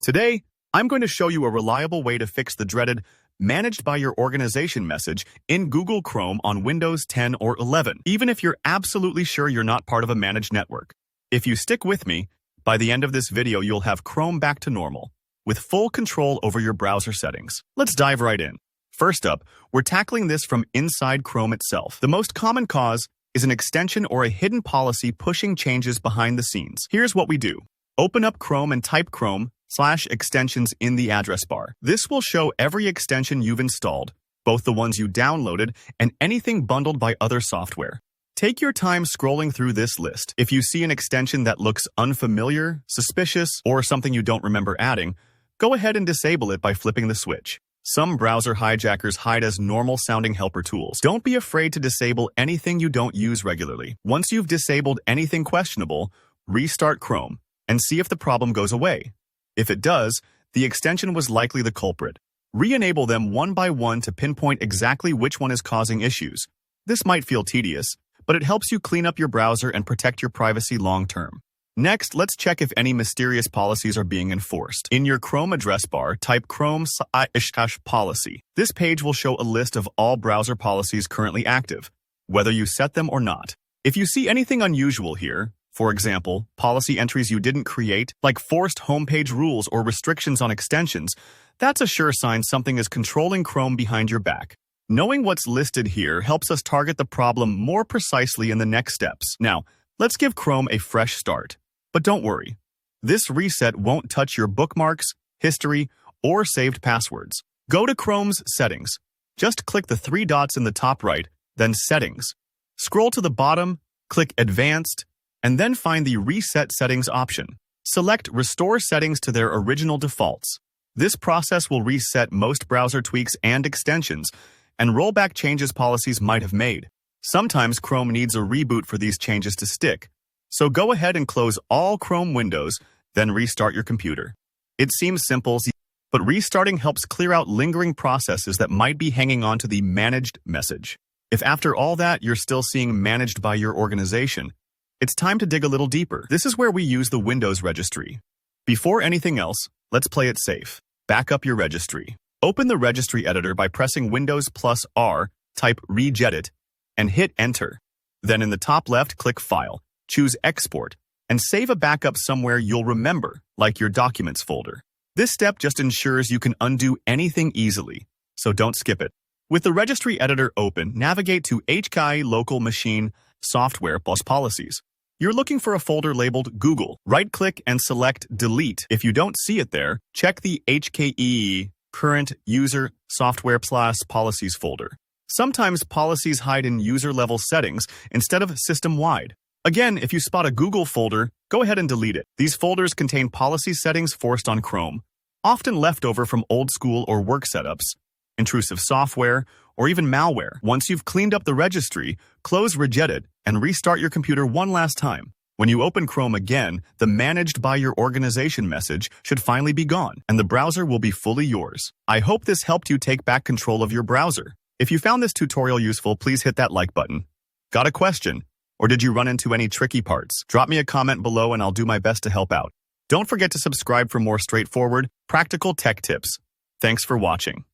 Today, I'm going to show you a reliable way to fix the dreaded Managed by Your Organization message in Google Chrome on Windows 10 or 11, even if you're absolutely sure you're not part of a managed network. If you stick with me, by the end of this video you'll have Chrome back to normal, with full control over your browser settings. Let's dive right in. First up, we're tackling this from inside Chrome itself. The most common cause is an extension or a hidden policy pushing changes behind the scenes. Here's what we do. Open up Chrome and type Chrome/extensions in the address bar. This will show every extension you've installed, both the ones you downloaded and anything bundled by other software. Take your time scrolling through this list. If you see an extension that looks unfamiliar, suspicious, or something you don't remember adding, go ahead and disable it by flipping the switch. Some browser hijackers hide as normal-sounding helper tools. Don't be afraid to disable anything you don't use regularly. Once you've disabled anything questionable, restart Chrome and see if the problem goes away. If it does, the extension was likely the culprit. Re-enable them one by one to pinpoint exactly which one is causing issues. This might feel tedious, but it helps you clean up your browser and protect your privacy long-term. Next, let's check if any mysterious policies are being enforced. In your Chrome address bar, type Chrome/policy. This page will show a list of all browser policies currently active, whether you set them or not. If you see anything unusual here, for example, policy entries you didn't create, like forced homepage rules or restrictions on extensions, that's a sure sign something is controlling Chrome behind your back. Knowing what's listed here helps us target the problem more precisely in the next steps. Now, let's give Chrome a fresh start. But don't worry, this reset won't touch your bookmarks, history, or saved passwords. Go to Chrome's Settings. Just click the three dots in the top right, then Settings. Scroll to the bottom, click Advanced, and then find the Reset Settings option. Select Restore Settings to their original defaults. This process will reset most browser tweaks and extensions, and roll back changes policies might have made. Sometimes Chrome needs a reboot for these changes to stick. So go ahead and close all Chrome windows, then restart your computer. It seems simple, but restarting helps clear out lingering processes that might be hanging on to the managed message. If after all that you're still seeing Managed by Your Organization, it's time to dig a little deeper. This is where we use the Windows Registry. Before anything else, let's play it safe. Back up your registry. Open the registry editor by pressing Windows+R, type regedit, and hit Enter. Then in the top left, click File. Choose Export, and save a backup somewhere you'll remember, like your Documents folder. This step just ensures you can undo anything easily, so don't skip it. With the registry editor open, navigate to HKIE Local Machine Software plus Policies. You're looking for a folder labeled Google. Right-click and select Delete. If you don't see it there, check the HKIE Current User Software plus Policies folder. Sometimes policies hide in user-level settings instead of system-wide. Again, if you spot a Google folder, go ahead and delete it. These folders contain policy settings forced on Chrome, often left over from old school or work setups, intrusive software, or even malware. Once you've cleaned up the registry, close Regedit and restart your computer one last time. When you open Chrome again, the Managed by Your Organization message should finally be gone, and the browser will be fully yours. I hope this helped you take back control of your browser. If you found this tutorial useful, please hit that like button. Got a question? Or did you run into any tricky parts? Drop me a comment below and I'll do my best to help out. Don't forget to subscribe for more straightforward, practical tech tips. Thanks for watching.